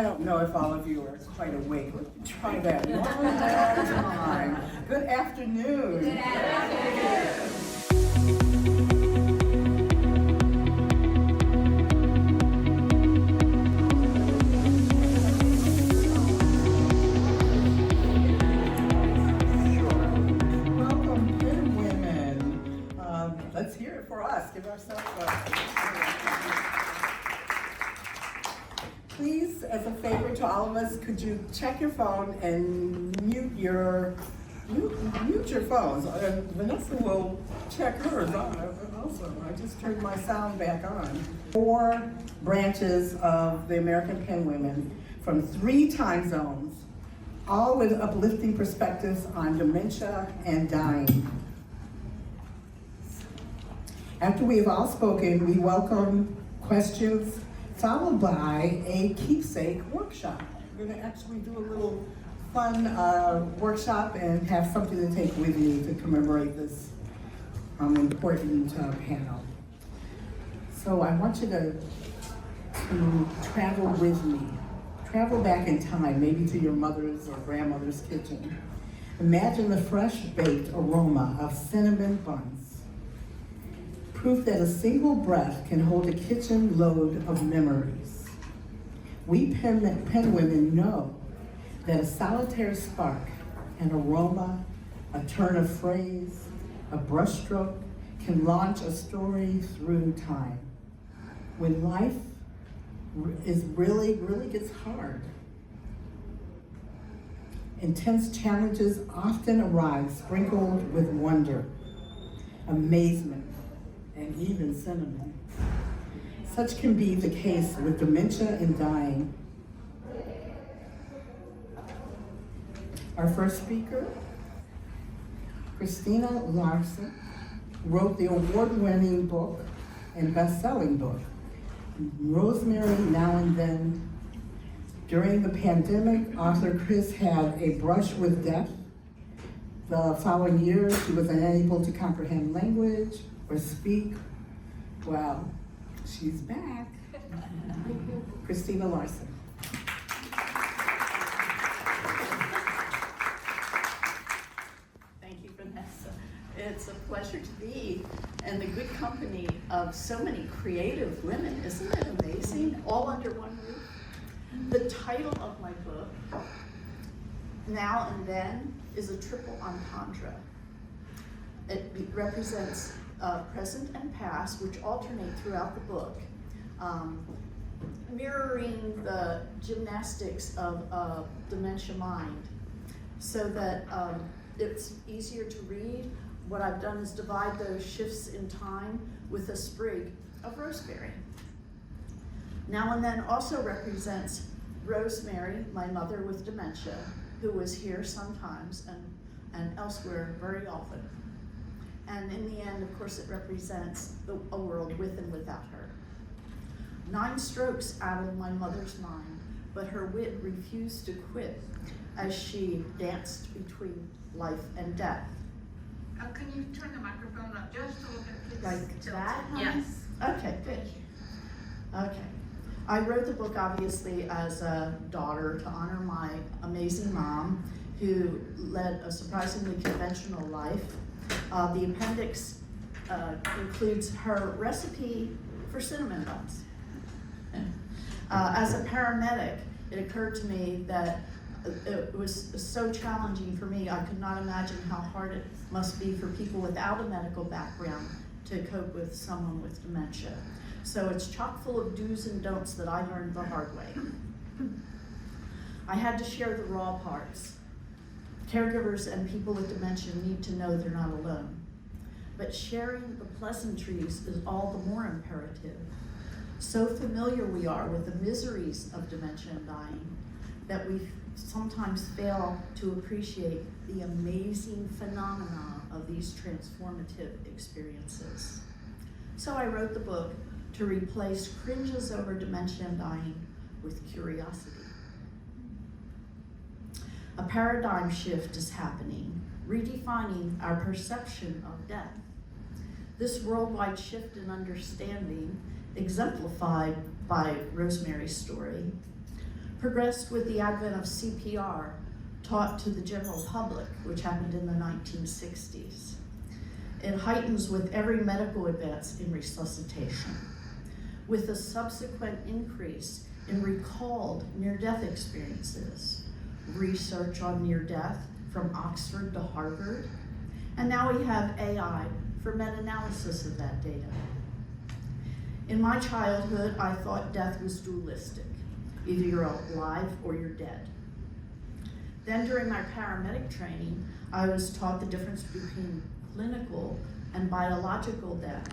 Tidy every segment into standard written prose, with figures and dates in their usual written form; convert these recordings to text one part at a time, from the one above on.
I don't know if all of you are quite awake. Let's try that one more time. Good afternoon. Good afternoon. Welcome, Pen Women. Let's hear it for us. Give ourselves a... Please, as a favor to all of us, could you check your phone and mute your phones? Vanessa will check hers also. I just turned my sound back on. 4 branches of the American Pen Women from 3 time zones, all with uplifting perspectives on dementia and dying. After we have all spoken, we welcome questions, followed by a keepsake workshop. We're going to actually do a little fun workshop and have something to take with you to commemorate this important panel. So I want you to travel with me. Travel back in time, maybe to your mother's or grandmother's kitchen. Imagine the fresh baked aroma of cinnamon buns. Proof that a single breath can hold a kitchen load of memories. We pen women know that a solitary spark, an aroma, a turn of phrase, a brushstroke can launch a story through time. When life really gets hard, intense challenges often arrive sprinkled with wonder, amazement, and even cinnamon. Such can be the case with dementia and dying. Our first speaker, Chris Larson, wrote the award-winning book and best-selling book, Rosemary Now and Then. During the pandemic, author Chris had a brush with death. The following year, she was unable to comprehend language or speak. Well, she's back. Christina Larson. Thank you, Venessa. It's a pleasure to be in the good company of so many creative women. Isn't it amazing? All under one roof. The title of my book, Now and Then, is a triple entendre. It represents present and past, which alternate throughout the book, mirroring the gymnastics of dementia mind, so that it's easier to read. What I've done is divide those shifts in time with a sprig of rosemary. Now and Then also represents Rosemary, my mother with dementia, who was here sometimes and elsewhere very often. And in the end, of course, it represents a world with and without her. 9 strokes out of my mother's mind, but her wit refused to quit as she danced between life and death. Can you turn the microphone up just a little bit, please? Like that? Yes. Okay, good. Okay. I wrote the book, obviously, as a daughter to honor my amazing mom, who led a surprisingly conventional life. The appendix includes her recipe for cinnamon buns. As a paramedic, it occurred to me that it was so challenging for me. I could not imagine how hard it must be for people without a medical background to cope with someone with dementia. So it's chock full of do's and don'ts that I learned the hard way. I had to share the raw parts. Caregivers and people with dementia need to know they're not alone. But sharing the pleasantries is all the more imperative. So familiar we are with the miseries of dementia and dying that we sometimes fail to appreciate the amazing phenomena of these transformative experiences. So I wrote the book to replace cringes over dementia and dying with curiosity. A paradigm shift is happening, redefining our perception of death. This worldwide shift in understanding, exemplified by Rosemary's story, progressed with the advent of CPR, taught to the general public, which happened in the 1960s. It heightens with every medical advance in resuscitation, with a subsequent increase in recalled near-death experiences, research on near-death from Oxford to Harvard, and now we have AI for meta-analysis of that data. In my childhood, I thought death was dualistic. Either you're alive or you're dead. Then during my paramedic training, I was taught the difference between clinical and biological death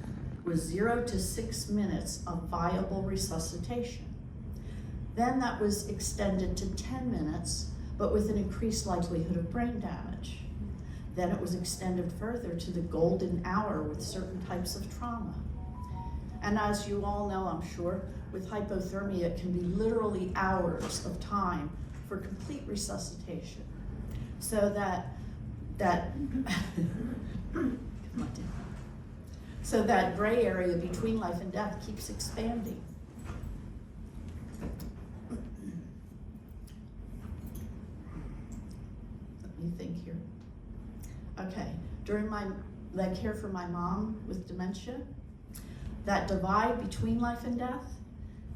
with 0 to 6 minutes of viable resuscitation. Then that was extended to 10 minutes, but with an increased likelihood of brain damage. Then it was extended further to the golden hour with certain types of trauma. And as you all know, I'm sure, with hypothermia, it can be literally hours of time for complete resuscitation. So so that gray area between life and death keeps expanding. Let me think here. Okay, during my care for my mom with dementia, that divide between life and death,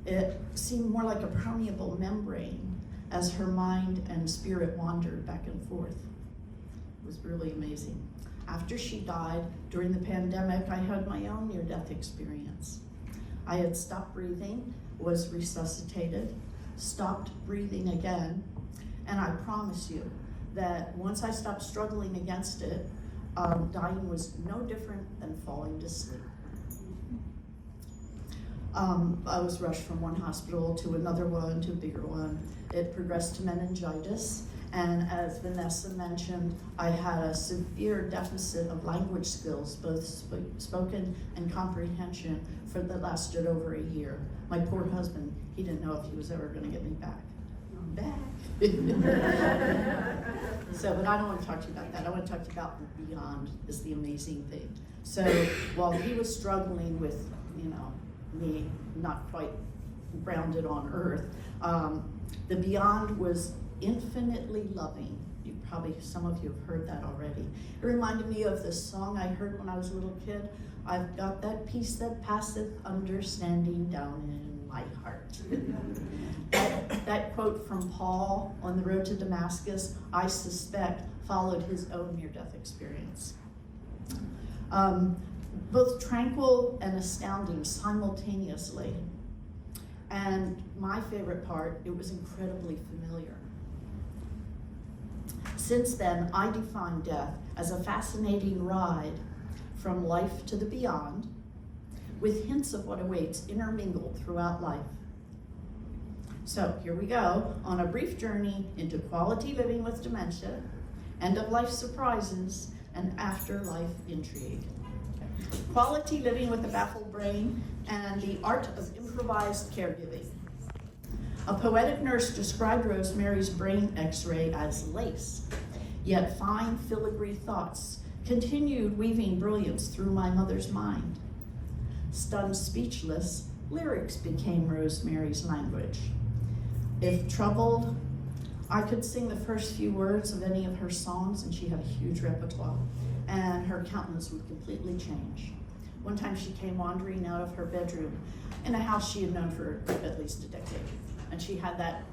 it seemed more like a permeable membrane as her mind and spirit wandered back and forth. It was really amazing. After she died, during the pandemic, I had my own near-death experience. I had stopped breathing, was resuscitated, stopped breathing again, and I promise you that once I stopped struggling against it, dying was no different than falling to sleep. I was rushed from one hospital to another one, to a bigger one. It progressed to meningitis, and as Venessa mentioned, I had a severe deficit of language skills, both spoken and comprehension, that lasted over a year. My poor husband, he didn't know if he was ever gonna get me back. I'm back. So, but I don't want to talk to you about that. I want to talk to you about the beyond is the amazing thing. So while he was struggling with, me not quite grounded on earth, the beyond was infinitely loving. Some of you have heard that already. It reminded me of this song I heard when I was a little kid. I've got that peace that passeth understanding down in my heart. That quote from Paul on the road to Damascus, I suspect, followed his own near-death experience. Both tranquil and astounding simultaneously. And my favorite part, it was incredibly familiar. Since then, I define death as a fascinating ride from life to the beyond, with hints of what awaits intermingled throughout life. So here we go on a brief journey into quality living with dementia, end-of-life surprises, and afterlife intrigue. Quality living with a baffled brain and the art of improvised caregiving. A poetic nurse described Rosemary's brain x-ray as lace, yet fine filigree thoughts continued weaving brilliance through my mother's mind. Stunned speechless, lyrics became Rosemary's language. If troubled, I could sing the first few words of any of her songs, and she had a huge repertoire, and her countenance would completely change. One time she came wandering out of her bedroom in a house she had known for at least a decade, and she had that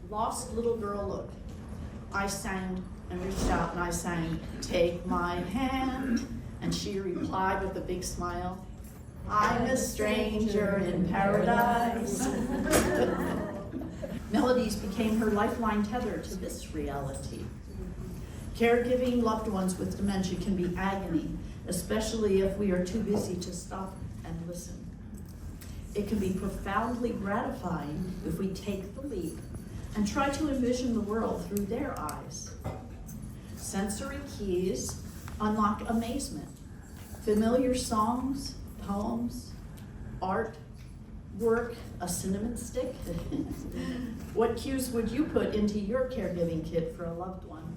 lost little girl look. I sang and reached out and I sang, "Take my hand," and she replied with a big smile, "I'm a stranger in paradise." Melodies became her lifeline tether to this reality. Caregiving loved ones with dementia can be agony, especially if we are too busy to stop and listen. It can be profoundly gratifying if we take the leap and try to envision the world through their eyes. Sensory keys unlock amazement. Familiar songs, poems, art, work, a cinnamon stick. What cues would you put into your caregiving kit for a loved one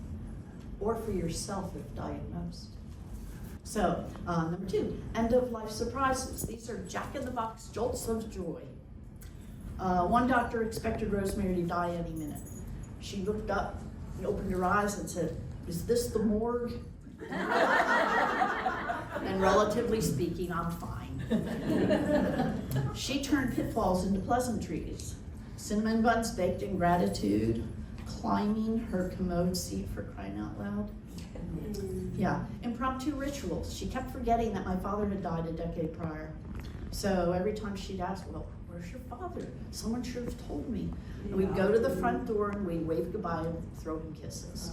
or for yourself if diagnosed? So, number 2, end-of-life surprises. These are jack-in-the-box jolts of joy. One doctor expected Rosemary to die any minute. She looked up and opened her eyes and said, "Is this the morgue?" And relatively speaking, I'm fine. She turned pitfalls into pleasantries. Cinnamon buns baked in gratitude, climbing her commode seat, for crying out loud. Yeah, impromptu rituals. She kept forgetting that my father had died a decade prior. So every time she'd ask, "Well, where's your father? Someone should have told me." And we'd go to the front door and we'd wave goodbye and throw him kisses.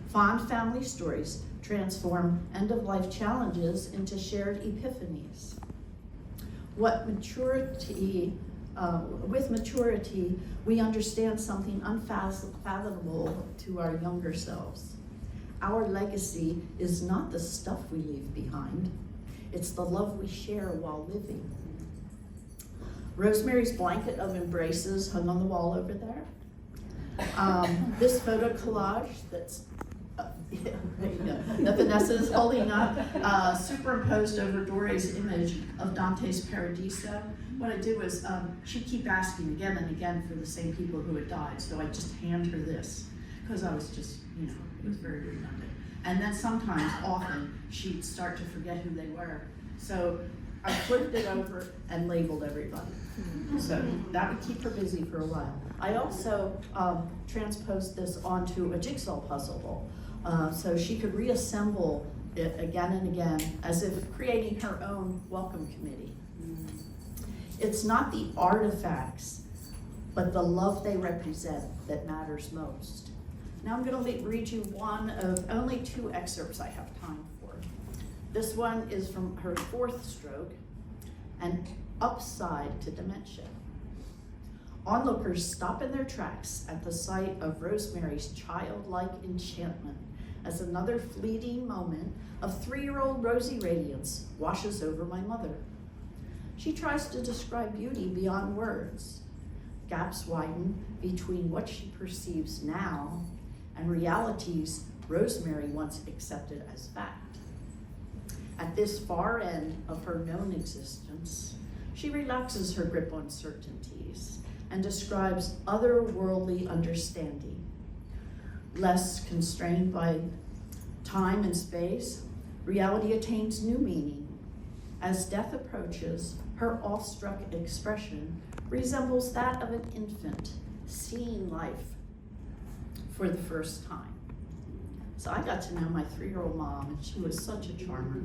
Fond family stories transform end-of-life challenges into shared epiphanies. With maturity, we understand something unfathomable to our younger selves. Our legacy is not the stuff we leave behind. It's the love we share while living. Rosemary's blanket of embraces hung on the wall over there. This photo collage that's that Venessa is holding up, superimposed over Dore's image of Dante's Paradiso. What I did was, she'd keep asking again and again for the same people who had died, so I just hand her this, because I was just, it was very redundant. And then sometimes, often, she'd start to forget who they were. So I flipped it over and labeled everybody. So that would keep her busy for a while. I also transposed this onto a jigsaw puzzle, so she could reassemble it again and again, as if creating her own welcome committee. It's not the artifacts, but the love they represent that matters most. Now I'm going to read you one of only 2 excerpts I have time for. This one is from her 4th stroke, and upside to dementia. Onlookers stop in their tracks at the sight of Rosemary's childlike enchantment as another fleeting moment of 3-year-old rosy radiance washes over my mother. She tries to describe beauty beyond words. Gaps widen between what she perceives now and realities Rosemary once accepted as fact. At this far end of her known existence, she relaxes her grip on certainties and describes otherworldly understanding. Less constrained by time and space, reality attains new meaning. As death approaches, her awestruck expression resembles that of an infant seeing life for the first time. So I got to know my 3-year-old mom, and she was such a charmer.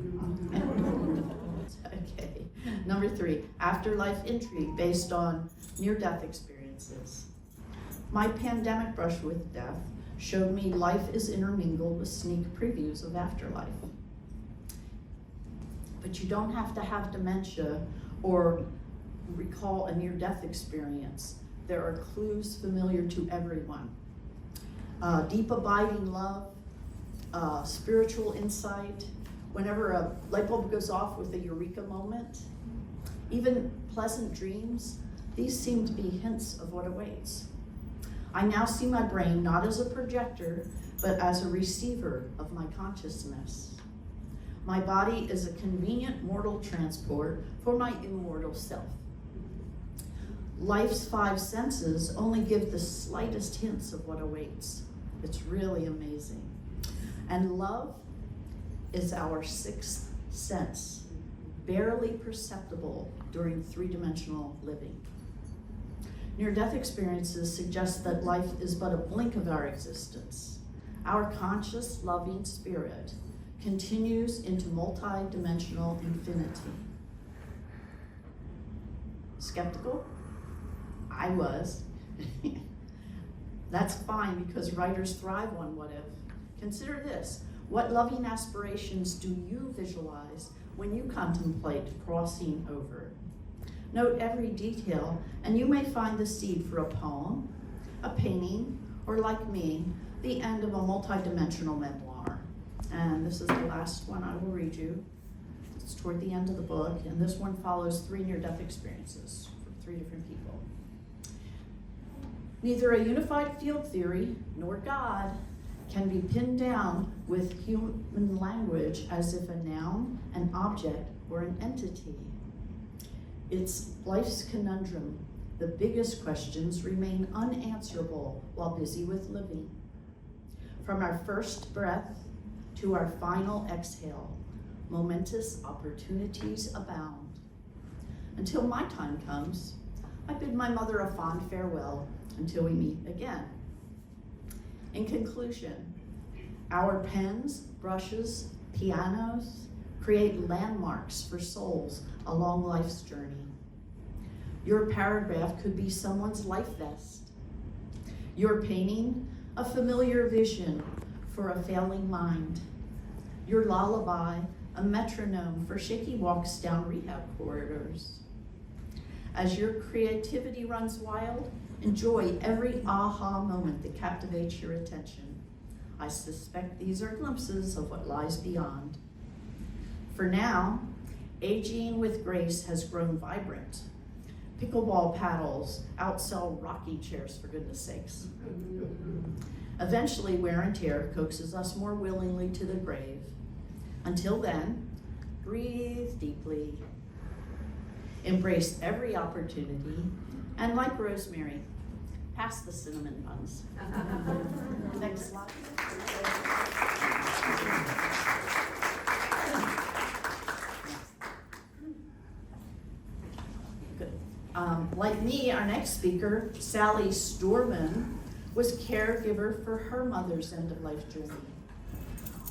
Okay, number 3, afterlife intrigue based on near-death experiences. My pandemic brush with death showed me life is intermingled with sneak previews of afterlife. But you don't have to have dementia or recall a near-death experience. There are clues familiar to everyone. Deep abiding love, spiritual insight, whenever a light bulb goes off with a eureka moment, even pleasant dreams, these seem to be hints of what awaits. I now see my brain not as a projector, but as a receiver of my consciousness. My body is a convenient mortal transport for my immortal self. Life's 5 senses only give the slightest hints of what awaits. It's really amazing. And love is our 6th sense, barely perceptible during 3-dimensional living. Near-death experiences suggest that life is but a blink of our existence. Our conscious, loving spirit continues into multi-dimensional infinity. Skeptical? I was. That's fine, because writers thrive on what if. Consider this. What loving aspirations do you visualize when you contemplate crossing over? Note every detail, and you may find the seed for a poem, a painting, or like me, the end of a multi-dimensional memoir. And this is the last one I will read you. It's toward the end of the book, and this one follows 3 near-death experiences from 3 different people. Neither a unified field theory nor God can be pinned down with human language as if a noun, an object, or an entity. It's life's conundrum the biggest questions remain unanswerable while busy with living. From our first breath to our final exhale, momentous opportunities abound. Until my time comes, I bid my mother a fond farewell until we meet again. In conclusion, our pens, brushes, pianos create landmarks for souls along life's journey. Your paragraph could be someone's life vest. Your painting, a familiar vision for a failing mind. Your lullaby, a metronome for shaky walks down rehab corridors. As your creativity runs wild, enjoy every aha moment that captivates your attention. I suspect these are glimpses of what lies beyond. For now, aging with grace has grown vibrant. Pickleball paddles outsell rocking chairs, for goodness sakes. Eventually, wear and tear coaxes us more willingly to the grave. Until then, breathe deeply. Embrace every opportunity, and like Rosemary, pass the cinnamon buns. Next slide. Good. Like me, our next speaker, Sally Stormon, was caregiver for her mother's end-of-life journey.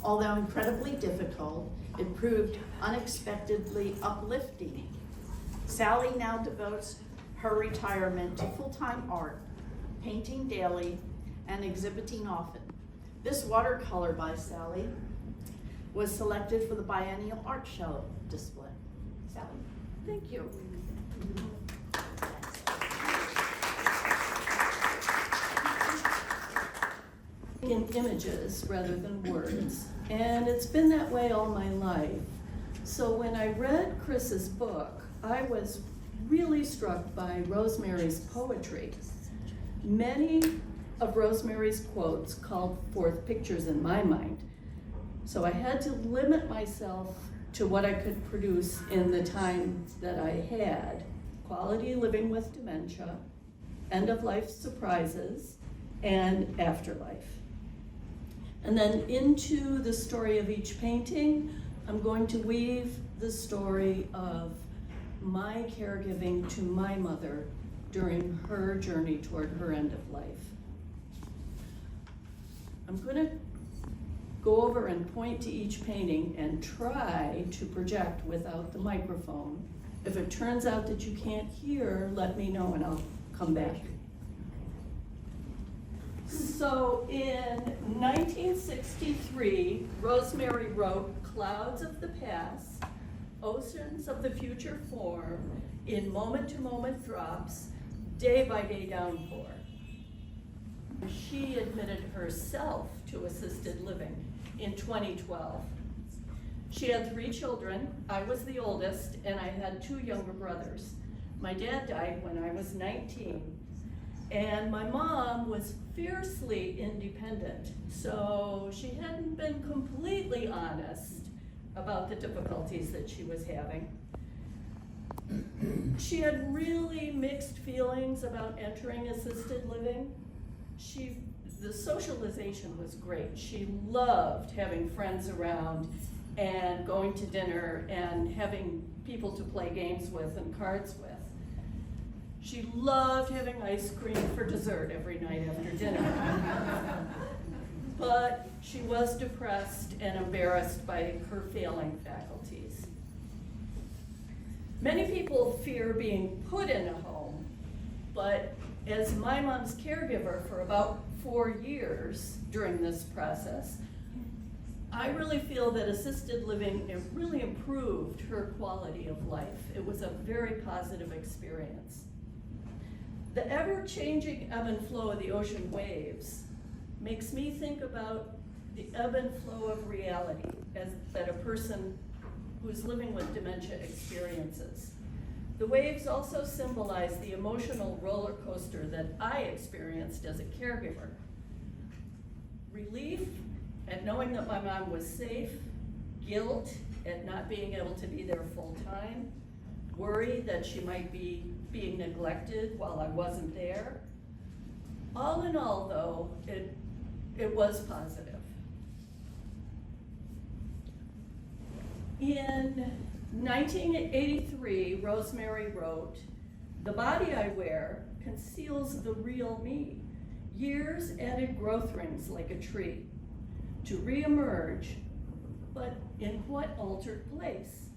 Although incredibly difficult, it proved unexpectedly uplifting. Sally now devotes her retirement to full-time art, painting daily, and exhibiting often. This watercolor by Sally was selected for the Biennial art show display. Sally, thank you. In images rather than words, and it's been that way all my life. So when I read Chris's book, I was really struck by Rosemary's poetry. Many of Rosemary's quotes called forth pictures in my mind. So I had to limit myself to what I could produce in the time that I had. Quality living with dementia, end-of-life surprises, and afterlife. And then into the story of each painting, I'm going to weave the story of my caregiving to my mother during her journey toward her end of life. I'm going to go over and point to each painting and try to project without the microphone. If it turns out that you can't hear, let me know and I'll come back. So in 1963, Rosemary wrote clouds of the past, oceans of the future form, in moment-to-moment drops, day-by-day downpour. She admitted herself to assisted living in 2012. She had 3 children. I was the oldest, and I had 2 younger brothers. My dad died when I was 19, and my mom was fiercely independent, so she hadn't been completely honest about the difficulties that she was having. She had really mixed feelings about entering assisted living. The socialization was great. She loved having friends around and going to dinner and having people to play games with and cards with. She loved having ice cream for dessert every night after dinner. But she was depressed and embarrassed by her failing faculties. Many people fear being put in a home, but as my mom's caregiver for about 4 years during this process, I really feel that assisted living really improved her quality of life. It was a very positive experience. The ever-changing ebb and flow of the ocean waves makes me think about the ebb and flow of reality that a person who's living with dementia experiences. The waves also symbolize the emotional roller coaster that I experienced as a caregiver. Relief at knowing that my mom was safe, guilt at not being able to be there full time, worry that she might be being neglected while I wasn't there. All in all, though, it was positive. In 1983, Rosemary wrote, "The body I wear conceals the real me. Years added growth rings like a tree to reemerge, but in what altered place?"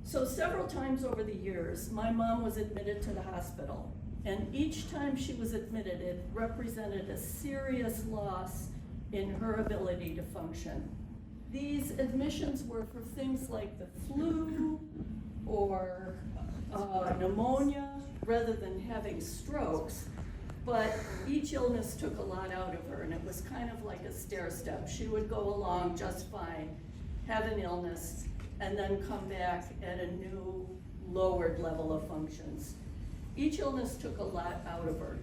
So several times over the years, my mom was admitted to the hospital, and each time she was admitted, it represented a serious loss in her ability to function. These admissions were for things like the flu or pneumonia, rather than having strokes. But each illness took a lot out of her, and it was kind of like a stair step. She would go along just fine, have an illness, and then come back at a new, lowered level of functions. Each illness took a lot out of her.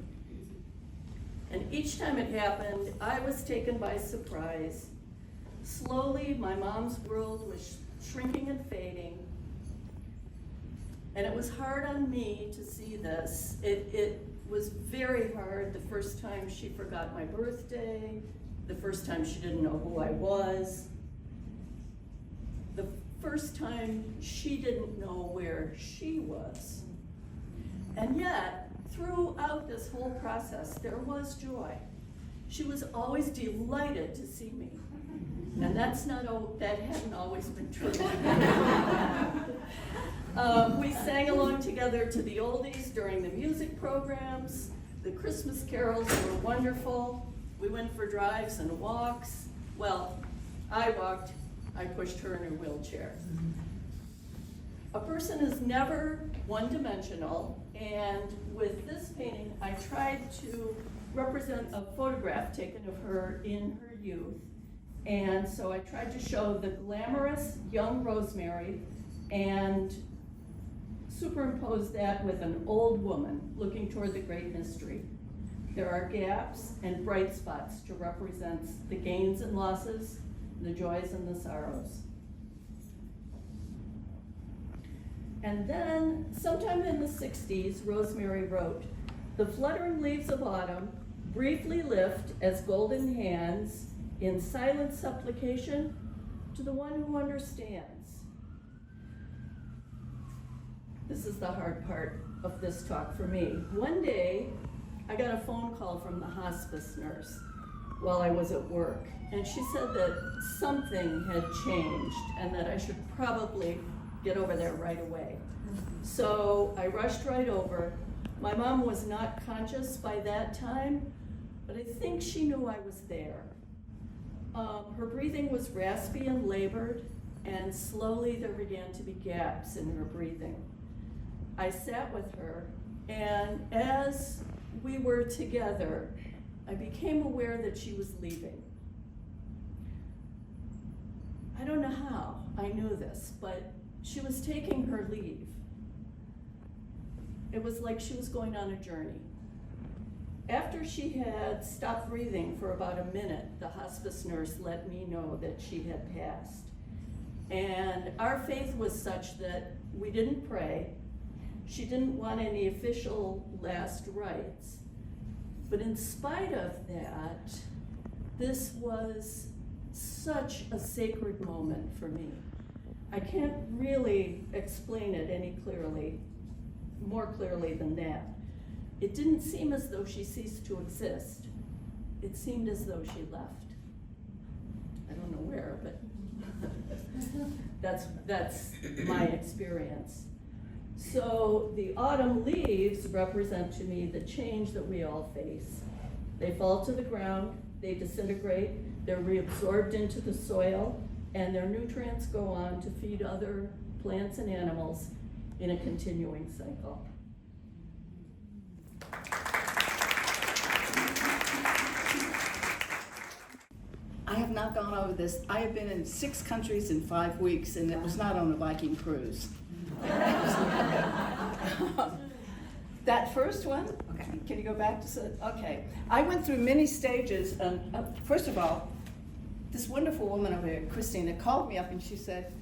And each time it happened, I was taken by surprise. Slowly, my mom's world was shrinking and fading. And it was hard on me to see this. It was very hard the first time she forgot my birthday, the first time she didn't know who I was, the first time she didn't know where she was. And yet, throughout this whole process, there was joy. She was always delighted to see me. And that hadn't always been true. We sang along together to the oldies during the music programs. The Christmas carols were wonderful. We went for drives and walks. Well, I walked, I pushed her in her wheelchair. A person is never one-dimensional, and with this painting, I tried to represent a photograph taken of her in her youth. And so I tried to show the glamorous young Rosemary and superimpose that with an old woman looking toward the great mystery. There are gaps and bright spots to represent the gains and losses, the joys and the sorrows. And then, sometime in the 60s, Rosemary wrote, "The fluttering leaves of autumn briefly lift as golden hands in silent supplication to the one who understands." This is the hard part of this talk for me. One day, I got a phone call from the hospice nurse while I was at work, and she said that something had changed and that I should probably get over there right away. So I rushed right over. My mom was not conscious by that time, but I think she knew I was there. Her breathing was raspy and labored, and slowly there began to be gaps in her breathing. I sat with her, and as we were together, I became aware that she was leaving. I don't know how I knew this, but she was taking her leave. It was like she was going on a journey. After she had stopped breathing for about a minute, the hospice nurse let me know that she had passed. And our faith was such that we didn't pray. She didn't want any official last rites. But in spite of that, this was such a sacred moment for me. I can't really explain it any more clearly than that. It didn't seem as though she ceased to exist. It seemed as though she left. I don't know where, but that's my experience. So the autumn leaves represent to me the change that we all face. They fall to the ground, they disintegrate, they're reabsorbed into the soil, and their nutrients go on to feed other plants and animals in a continuing cycle. I have not gone over this. I have been in 6 countries in 5 weeks, and it was not on a Viking cruise. That first one, okay, can you go back to, okay. I went through many stages, and first of all, this wonderful woman over here, Christina, called me up and she said,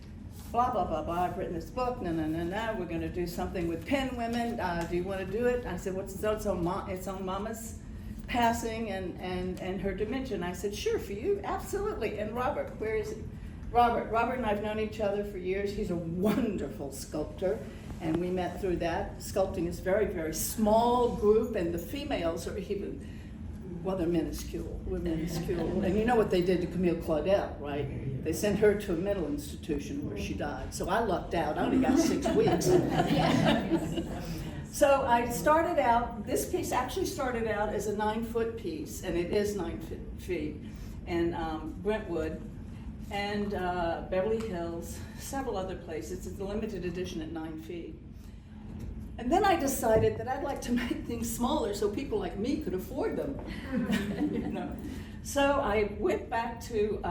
blah, blah, blah, blah, I've written this book, no, we're gonna do something with pen women, do you wanna do it? I said, it's on Mama's passing and her dementia. And I said, sure, for you, absolutely. And Robert, where is he? Robert and I've known each other for years. He's a wonderful sculptor, and we met through that. Sculpting is very, very small group, and the females are even, well, they're minuscule. We're minuscule. And you know what they did to Camille Claudel, right? They sent her to a mental institution where she died. So I lucked out. I only got 6 weeks. So I started out, this piece actually started out as a 9-foot piece, and it is 9 feet, and Brentwood, and Beverly Hills, several other places. It's a limited edition at 9 feet. And then I decided that I'd like to make things smaller so people like me could afford them. You know? So I went back to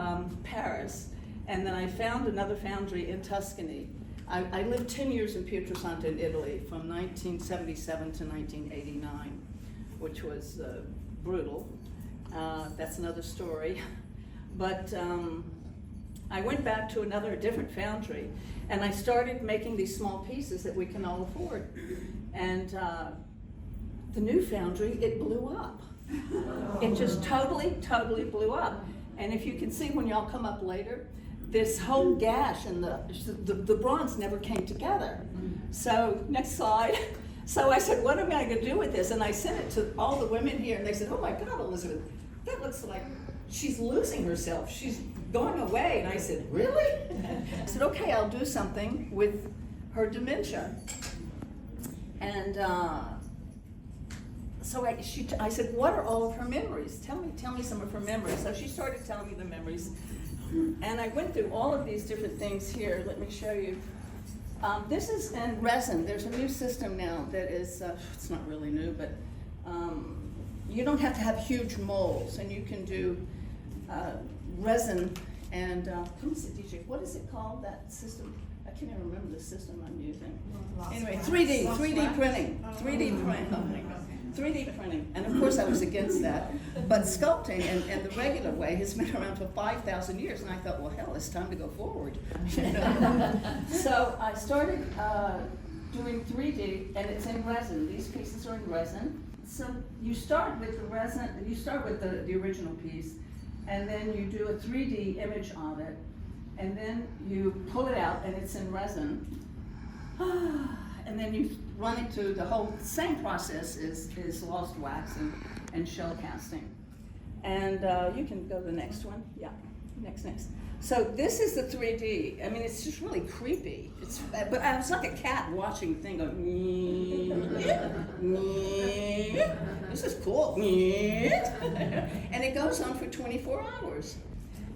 Paris, and then I found another foundry in Tuscany. I lived 10 years in Pietrasanta in Italy, from 1977 to 1989, which was brutal. That's another story. But I went back to a different foundry, and I started making these small pieces that we can all afford. And the new foundry, it blew up. It just totally blew up. And if you can see when y'all come up later, this whole gash and the bronze never came together. So, next slide. So I said, what am I gonna do with this? And I sent it to all the women here, and they said, oh my God, Elizabeth, that looks like she's losing herself. She's going away. And I said, really? I said, okay, I'll do something with her dementia. And so I said, what are all of her memories? Tell me some of her memories. So she started telling me the memories. And I went through all of these different things here. Let me show you. This is in resin. There's a new system now that is, it's not really new, but you don't have to have huge molds, and you can do resin and, come see, DJ, what is it called, that system? I can't even remember the system I'm using. Anyway, 3D printing, 3D printing. 3D printing, and of course I was against that, but sculpting and the regular way has been around for 5,000 years, and I thought, well, hell, it's time to go forward. So I started doing 3D, and it's in resin. These pieces are in resin. So you start with the resin, you start with the original piece, and then you do a 3D image of it, and then you pull it out, and it's in resin. And then you run it to the whole same process is lost wax and shell casting. And you can go to the next one. Yeah, next. So this is the 3D. I mean, it's just really creepy. But I was like a cat watching the thing going, this is cool. And it goes on for 24 hours.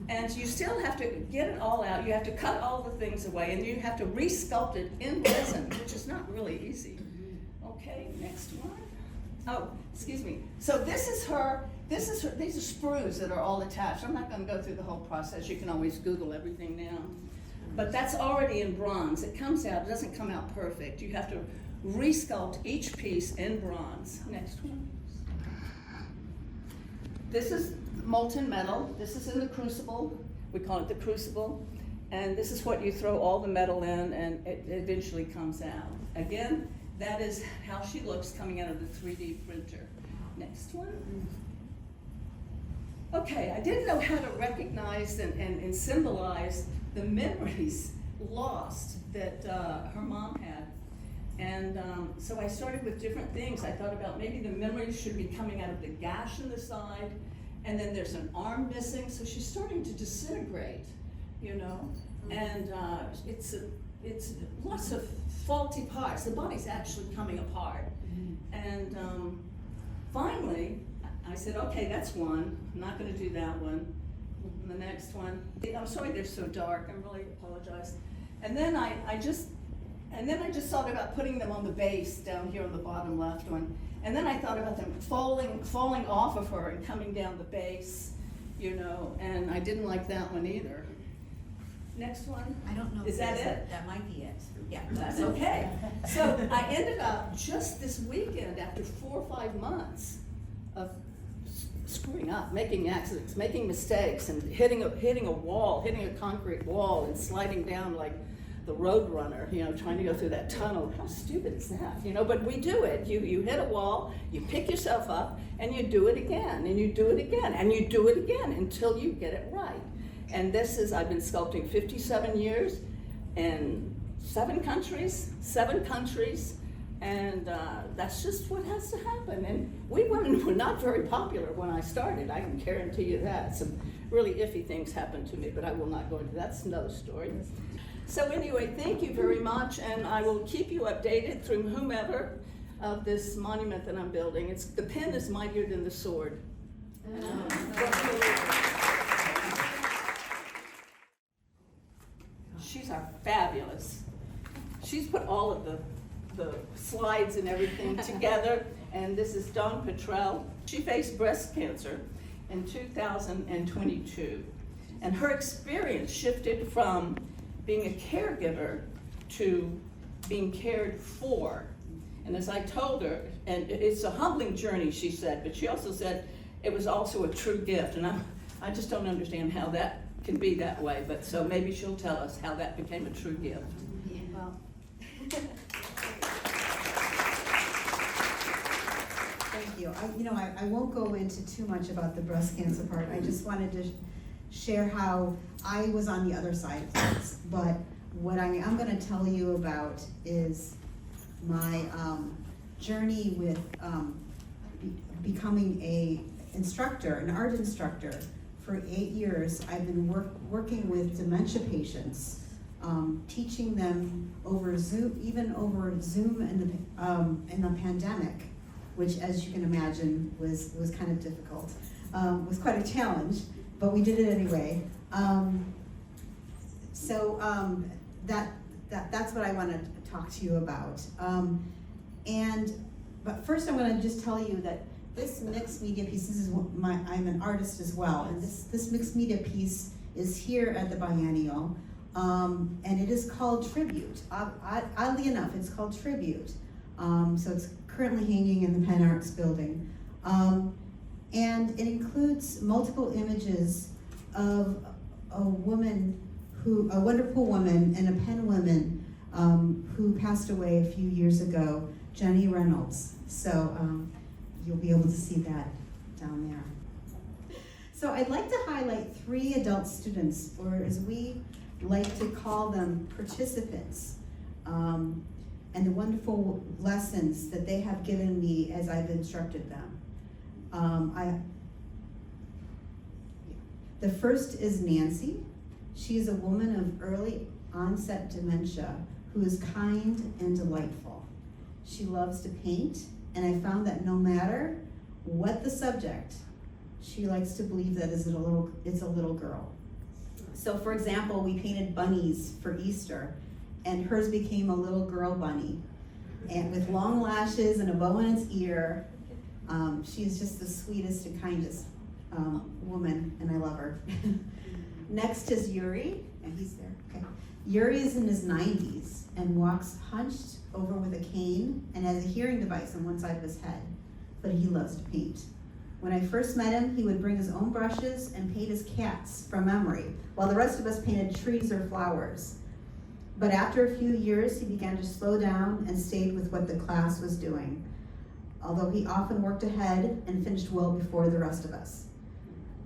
And you still have to get it all out. You have to cut all the things away, and you have to re-sculpt it in resin, which is not really easy. Okay, next one. Oh, excuse me. So this is her, these are sprues that are all attached. I'm not gonna go through the whole process. You can always Google everything now. But that's already in bronze. It comes out, it doesn't come out perfect. You have to re-sculpt each piece in bronze. Next one. This is molten metal. This is in the crucible. We call it the crucible. And this is what you throw all the metal in, and it eventually comes out. Again, that is how she looks coming out of the 3D printer. Next one. Okay, I didn't know how to recognize and symbolize the memories lost that her mom had. And so I started with different things. I thought about maybe the memories should be coming out of the gash in the side, and then there's an arm missing, so she's starting to disintegrate, you know? And it's lots of faulty parts. The body's actually coming apart. And finally, I said, okay, that's one. I'm not gonna do that one. And the next one. I'm sorry they're so dark, I really apologize. And then I just thought about putting them on the base down here on the bottom left one. And then I thought about them falling off of her and coming down the base, you know, and I didn't like that one either. Next one. I don't know. Is that it? That might be it. Yeah. That's okay. So I ended up just this weekend, after 4 or 5 months of screwing up, making accidents, making mistakes, and hitting a wall, hitting a concrete wall, and sliding down like the road runner, you know, trying to go through that tunnel. How stupid is that? You know, but we do it. You hit a wall, you pick yourself up, and you do it again, and you do it again, and you do it again until you get it right. And this is, I've been sculpting 57 years in 7 countries, and that's just what has to happen. And we women were not very popular when I started, I can guarantee you that. Some really iffy things happened to me, but I will not go into that. That's another story. So anyway, thank you very much, and I will keep you updated through whomever of this monument that I'm building. The pen is mightier than the sword. She's fabulous. She's put all of the slides and everything together, and this is Dawn Petrill. She faced breast cancer in 2022, and her experience shifted from being a caregiver to being cared for. And as I told her, and it's a humbling journey, she said, but she also said it was also a true gift, and I just don't understand how that can be that way, but so maybe she'll tell us how that became a true gift. Yeah. Well. Thank you. I won't go into too much about the breast cancer part. I just wanted to share how I was on the other side of things. But what I'm going to tell you about is my journey with becoming an art instructor. For 8 years, I've been working with dementia patients, teaching them over Zoom, even over Zoom in the pandemic, which, as you can imagine, was kind of difficult. Was quite a challenge, but we did it anyway. That's what I want to talk to you about. But first, I'm going to just tell you that this mixed media piece, I'm an artist as well, and this mixed media piece is here at the Biennial, and it is called Tribute. Oddly enough, it's called Tribute. So it's currently hanging in the Penn Arts building. And it includes multiple images of a wonderful woman and a Penn woman who passed away a few years ago, Jenny Reynolds. So you'll be able to see that down there. So I'd like to highlight 3 adult students, or as we like to call them, participants, and the wonderful lessons that they have given me as I've instructed them. The first is Nancy. She is a woman of early onset dementia who is kind and delightful. She loves to paint, and I found that no matter what the subject, she likes to believe that it's a little girl. So for example, we painted bunnies for Easter, and hers became a little girl bunny, and with long lashes and a bow in its ear. She's just the sweetest and kindest woman, and I love her. Next is Yuri, and he's there. Okay. Yuri is in his 90s and walks hunched over with a cane and has a hearing device on one side of his head, but he loves to paint. When I first met him, he would bring his own brushes and paint his cats from memory, while the rest of us painted trees or flowers. But after a few years, he began to slow down and stayed with what the class was doing, although he often worked ahead and finished well before the rest of us.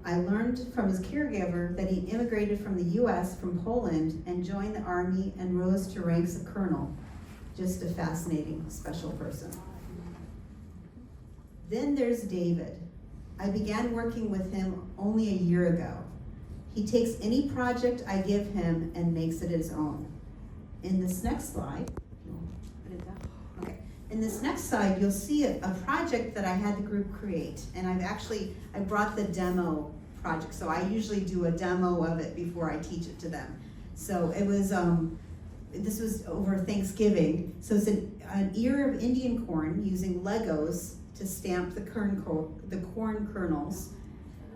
I learned from his caregiver that he immigrated from the US from Poland and joined the Army and rose to ranks of colonel. Just a fascinating, special person. Then there's David. I began working with him only a year ago. He takes any project I give him and makes it his own. In this next slide, in this next slide, you'll see a project that I had the group create, and I brought the demo project, so I usually do a demo of it before I teach it to them. So it was, this was over Thanksgiving, so it's an ear of Indian corn using Legos to stamp the corn kernels,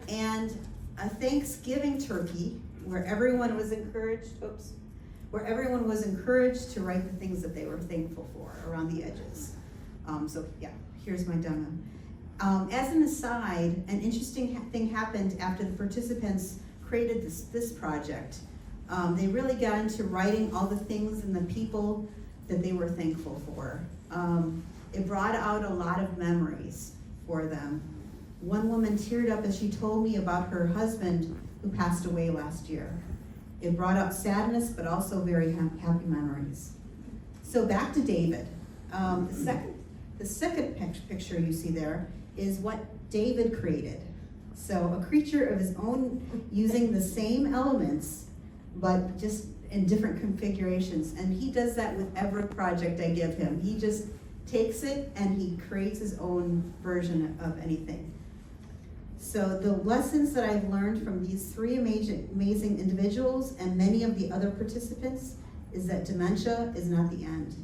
and a Thanksgiving turkey where everyone was encouraged, to write the things that they were thankful for around the edges. So yeah, here's my demo. As an aside, an interesting thing happened after the participants created this project. They really got into writing all the things and the people that they were thankful for. It brought out a lot of memories for them. One woman teared up as she told me about her husband who passed away last year. It brought out sadness, but also very happy memories. So back to David. The second picture you see there is what David created. So a creature of his own using the same elements, but just in different configurations. And he does that with every project I give him. He just takes it and he creates his own version of anything. So the lessons that I've learned from these three amazing individuals and many of the other participants is that dementia is not the end.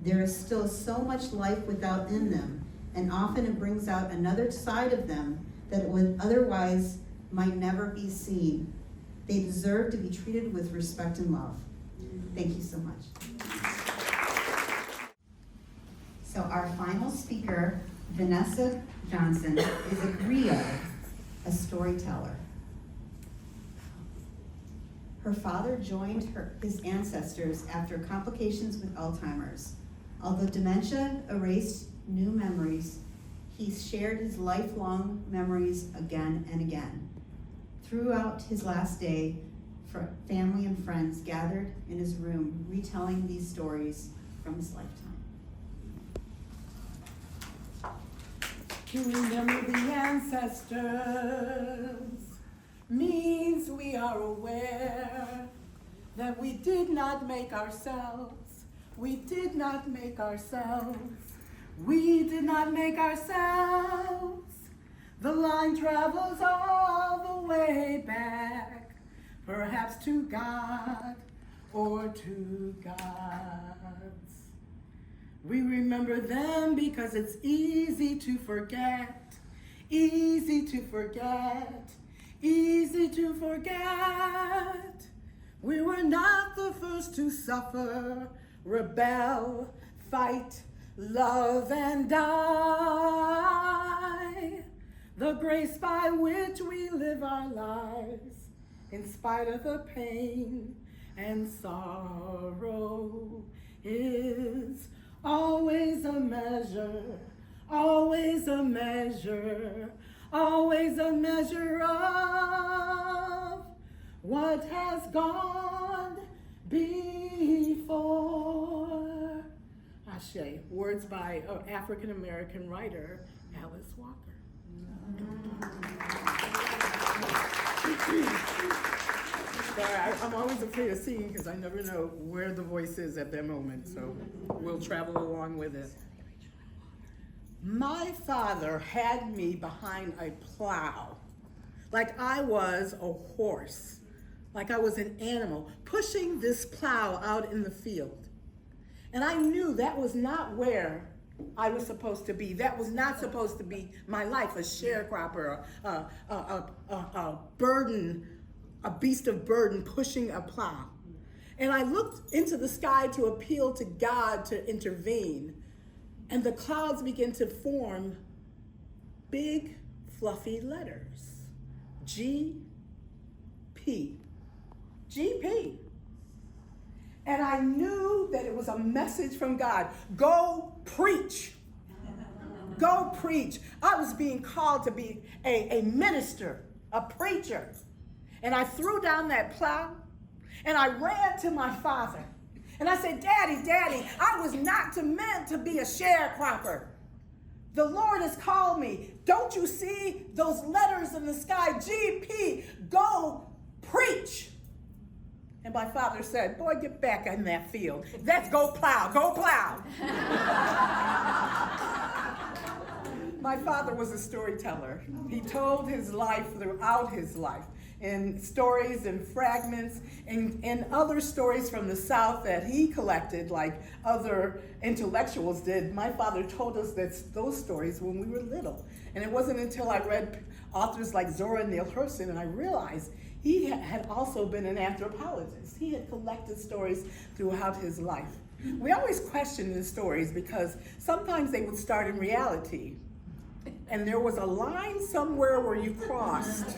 There is still so much life within them, and often it brings out another side of them that would otherwise might never be seen. They deserve to be treated with respect and love. Thank you so much. So our final speaker, Venessa Johnson, is a griot, a storyteller. Her father joined his ancestors after complications with Alzheimer's. Although dementia erased new memories, he shared his lifelong memories again and again. Throughout his last day, family and friends gathered in his room, retelling these stories from his lifetime. To remember the ancestors means we are aware that we did not make ourselves. We did not make ourselves. We did not make ourselves. The line travels all the way back, perhaps to God or to gods. We remember them because it's easy to forget, easy to forget, easy to forget. We were not the first to suffer, rebel, fight, love, and die. The grace by which we live our lives, in spite of the pain and sorrow, is always a measure, always a measure, always a measure of what has gone before. Ashe, words by African-American writer Alice Walker. Sorry, I'm always afraid of singing because I never know where the voice is at that moment, so we'll travel along with it. My father had me behind a plow, like I was a horse, like I was an animal, pushing this plow out in the field. And I knew that was not where I was supposed to be. That was not supposed to be my life, a sharecropper, a burden, a beast of burden pushing a plow. And I looked into the sky to appeal to God to intervene. And the clouds began to form big, fluffy letters. G-P. G-P. And I knew that it was a message from God. Go preach. Go preach. I was being called to be a minister, a preacher. And I threw down that plow and I ran to my father. And I said, Daddy, Daddy, I was not meant to be a sharecropper. The Lord has called me. Don't you see those letters in the sky? GP, go preach. And my father said, boy, get back in that field. Let's go plow, go plow. My father was a storyteller. He told his life throughout his life, in stories and fragments, and other stories from the South that he collected like other intellectuals did. My father told us those stories when we were little. And it wasn't until I read authors like Zora Neale Hurston and I realized he had also been an anthropologist. He had collected stories throughout his life. We always question the stories because sometimes they would start in reality. And there was a line somewhere where you crossed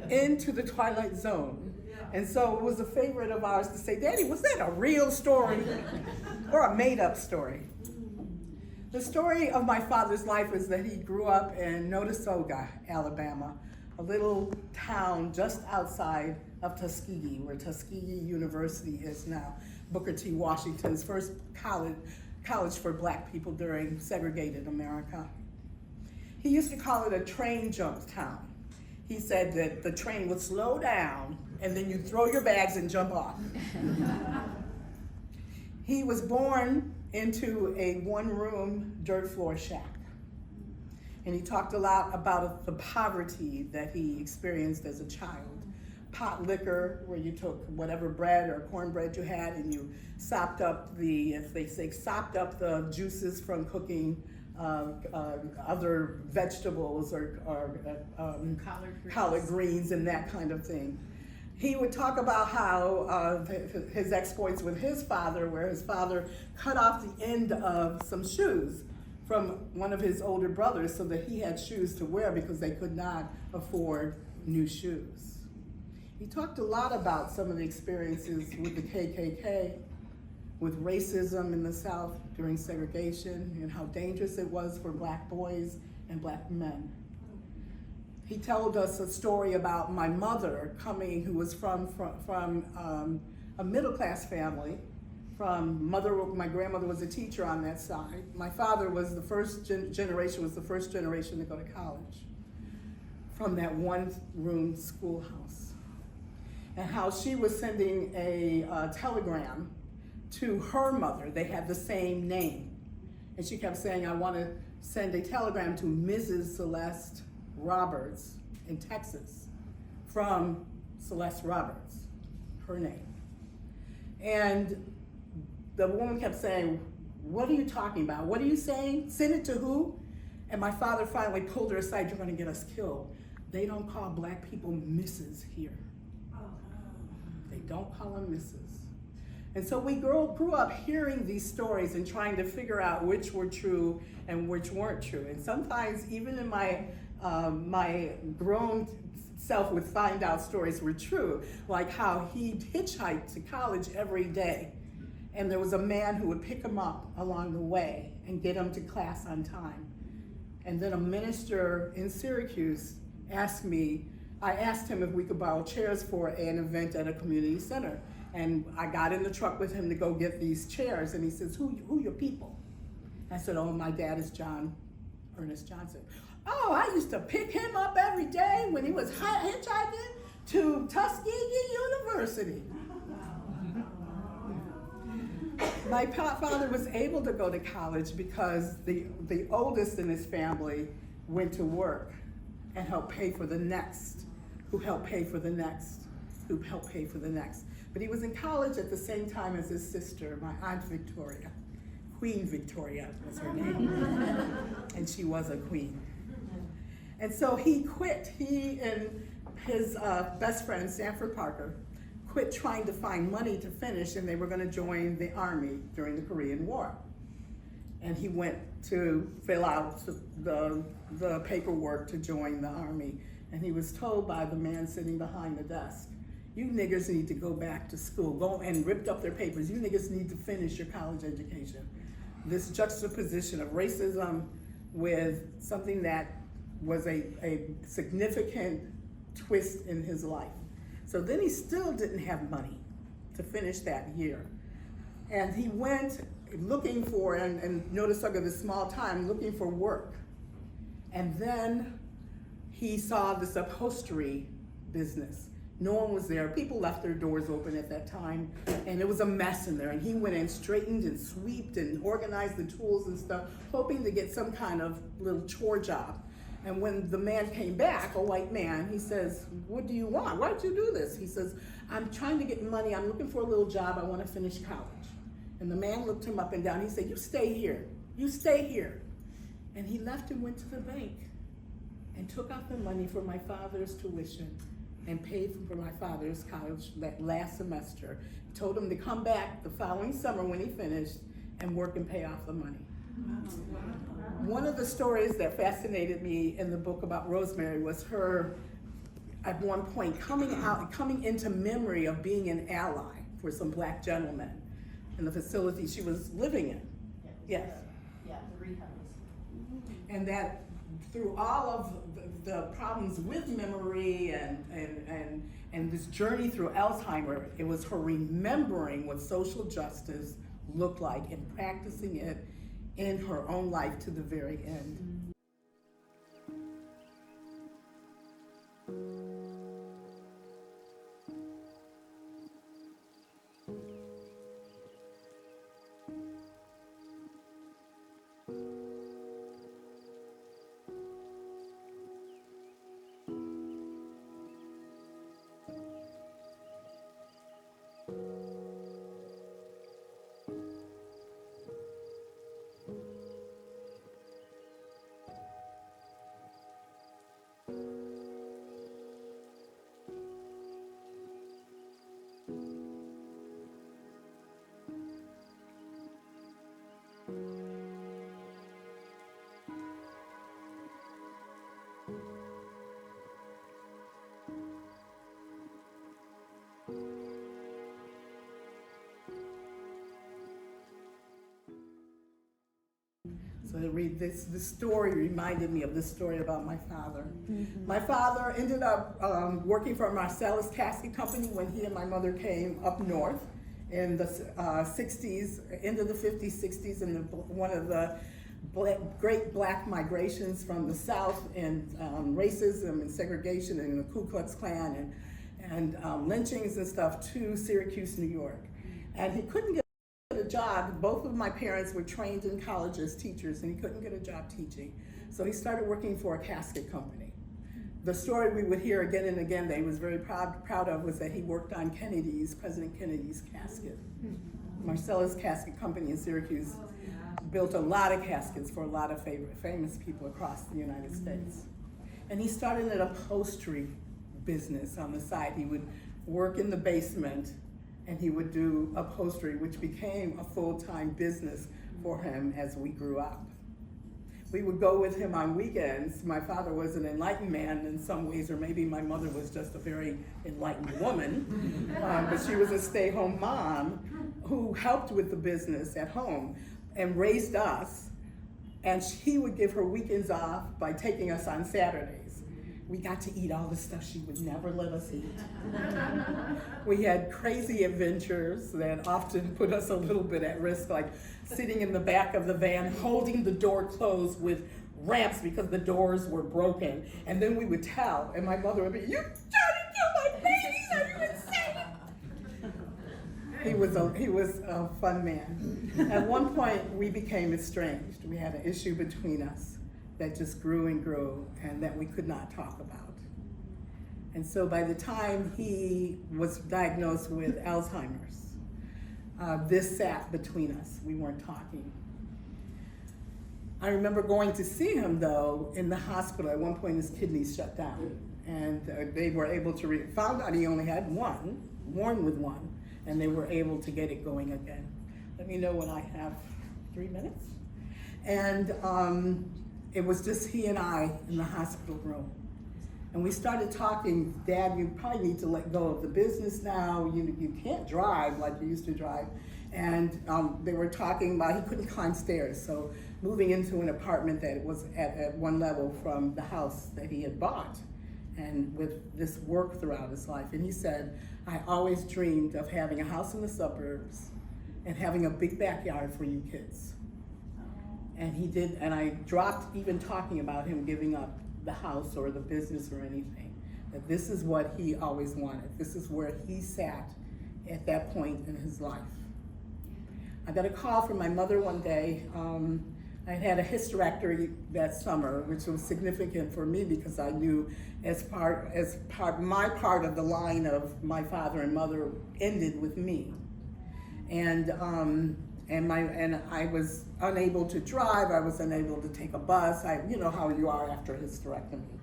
into the twilight zone. And so it was a favorite of ours to say, Daddy, was that a real story or a made-up story? The story of my father's life is that he grew up in Notasoga, Alabama, a little town just outside of Tuskegee, where Tuskegee University is now, Booker T. Washington's first college for black people during segregated America. He used to call it a train jump town. He said that the train would slow down and then you throw your bags and jump off. He was born into a one-room dirt floor shack. And he talked a lot about the poverty that he experienced as a child. Pot liquor, where you took whatever bread or cornbread you had and you sopped up the, as they say, sopped up the juices from cooking other vegetables or collard greens and that kind of thing. He would talk about how his exploits with his father, where his father cut off the end of some shoes from one of his older brothers so that he had shoes to wear because they could not afford new shoes. He talked a lot about some of the experiences with the KKK, with racism in the South during segregation and how dangerous it was for black boys and black men. He told us a story about my mother coming, who was from a middle-class family. My grandmother was a teacher on that side. My father was the first generation to go to college from that one-room schoolhouse. And how she was sending a telegram to her mother. They had the same name. And she kept saying, I want to send a telegram to Mrs. Celeste Roberts in Texas from Celeste Roberts, her name. And the woman kept saying, what are you talking about? What are you saying? Send it to who? And my father finally pulled her aside, you're gonna get us killed. They don't call black people Mrs. here. They don't call them Mrs. And so we grew up hearing these stories and trying to figure out which were true and which weren't true. And sometimes even in my grown self would find out stories were true, like how he hitchhiked to college every day. And there was a man who would pick him up along the way and get him to class on time. And then a minister in Syracuse asked me, I asked him if we could borrow chairs for an event at a community center. And I got in the truck with him to go get these chairs, and he says, who your people? I said, oh, my dad is John Ernest Johnson. Oh, I used to pick him up every day when he was hitchhiking to Tuskegee University. My father was able to go to college because the oldest in his family went to work and helped pay for the next, who helped pay for the next, who helped pay for the next. But he was in college at the same time as his sister, my Aunt Victoria. Queen Victoria was her name. And she was a queen. And so he quit. He and his best friend, Sanford Parker, quit trying to find money to finish, and they were gonna join the army during the Korean War. And he went to fill out the paperwork to join the army. And he was told by the man sitting behind the desk, you niggers need to go back to school. Go and ripped up their papers. You niggers need to finish your college education. This juxtaposition of racism with something that was a significant twist in his life. So then he still didn't have money to finish that year. And he went looking for, and Notasoga, this small town, looking for work. And then he saw this upholstery business. No one was there. People left their doors open at that time, and it was a mess in there. And he went in, straightened and sweeped and organized the tools and stuff, hoping to get some kind of little chore job. And when the man came back, a white man, he says, what do you want? Why'd you do this? He says, I'm trying to get money. I'm looking for a little job. I want to finish college. And the man looked him up and down. He said, you stay here. You stay here. And he left and went to the bank and took out the money for my father's tuition and paid for my father's college that last semester. Told him to come back the following summer when he finished and work and pay off the money. One of the stories that fascinated me in the book about Rosemary was her at one point coming into memory of being an ally for some black gentlemen in the facility she was living in. Yes. Yeah, the rehab. And that through all of the problems with memory and this journey through Alzheimer, it was her remembering what social justice looked like and practicing it in her own life to the very end. So to read this story reminded me of this story about my father. Mm-hmm. My father ended up working for Marcellus Casket Company when he and my mother came up north in the 60s, end of the 50s, 60s, and one of the great black migrations from the South and racism and segregation and the Ku Klux Klan and lynchings and stuff to Syracuse, New York. And he couldn't get a job. Both of my parents were trained in college as teachers, and he couldn't get a job teaching. So he started working for a casket company. The story we would hear again and again that he was very proud of was that he worked on President Kennedy's casket. Marcellus Casket Company in Syracuse built a lot of caskets for a lot of famous people across the United States. And he started an upholstery business on the side. He would work in the basement and he would do upholstery, which became a full-time business for him as we grew up. We would go with him on weekends. My father was an enlightened man in some ways, or maybe my mother was just a very enlightened woman, but she was a stay-home mom who helped with the business at home and raised us, and he would give her weekends off by taking us on Saturdays. We got to eat all the stuff she would never let us eat. We had crazy adventures that often put us a little bit at risk, like sitting in the back of the van, holding the door closed with ramps because the doors were broken. And then we would tell, and my mother would be, "You tried to kill my babies, are you insane?" He was a fun man. At one point, we became estranged. We had an issue between us that just grew and grew and that we could not talk about. And so by the time he was diagnosed with Alzheimer's, this sat between us. We weren't talking. I remember going to see him though in the hospital. At one point his kidneys shut down and they were able to, found out he only had one, born with one, and they were able to get it going again. Let me know when I have 3 minutes. And it was just he and I in the hospital room. And we started talking, "Dad, you probably need to let go of the business now. You can't drive like you used to drive." And they were talking about he couldn't climb stairs, so moving into an apartment that was at one level from the house that he had bought, and with this work throughout his life. And he said, "I always dreamed of having a house in the suburbs and having a big backyard for you kids." And he did, and I dropped even talking about him giving up the house or the business or anything. That this is what he always wanted. This is where he sat at that point in his life. I got a call from my mother one day. I had a hysterectomy that summer, which was significant for me because I knew my part of the line of my father and mother ended with me. And I was unable to drive. I was unable to take a bus. You know how you are after a hysterectomy,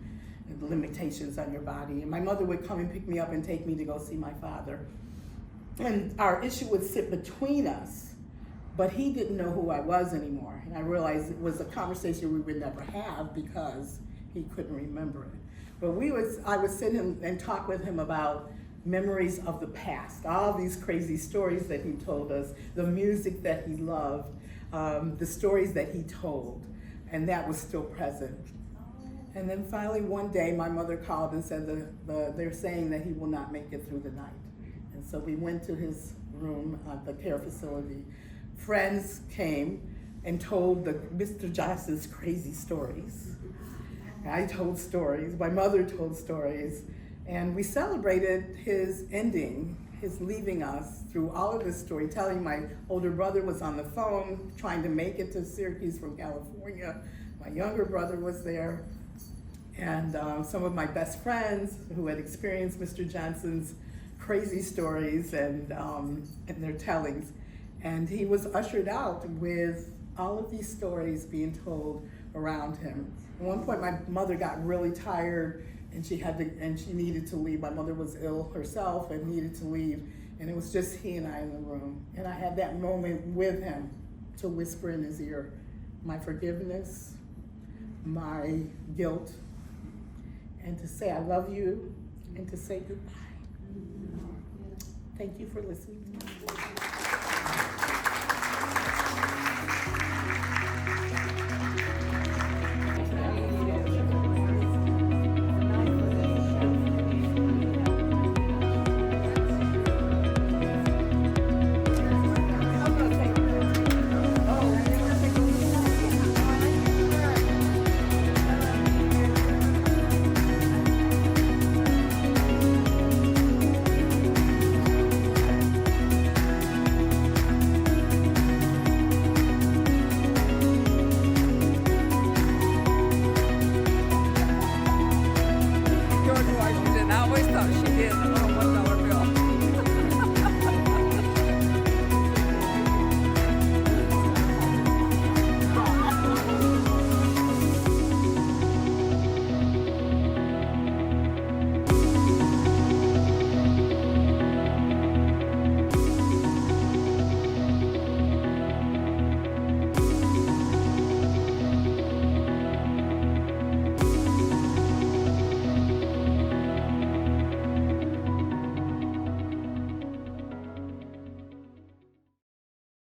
and the limitations on your body. And my mother would come and pick me up and take me to go see my father. And our issue would sit between us, but he didn't know who I was anymore. And I realized it was a conversation we would never have because he couldn't remember it. But I would sit him and talk with him about memories of the past, all these crazy stories that he told us, the music that he loved, the stories that he told, and that was still present. And then finally one day my mother called and said they're saying that he will not make it through the night. And so we went to his room at the care facility. Friends came and told Mr. Johnson's crazy stories. I told stories, my mother told stories, and we celebrated his ending, his leaving us through all of his storytelling. My older brother was on the phone trying to make it to Syracuse from California. My younger brother was there, and some of my best friends who had experienced Mr. Johnson's crazy stories and their tellings. And he was ushered out with all of these stories being told around him. At one point, my mother got really tired, and she needed to leave. My mother was ill herself and needed to leave, and it was just he and I in the room. And I had that moment with him to whisper in his ear my forgiveness, my guilt, and to say I love you, and to say goodbye. Thank you for listening.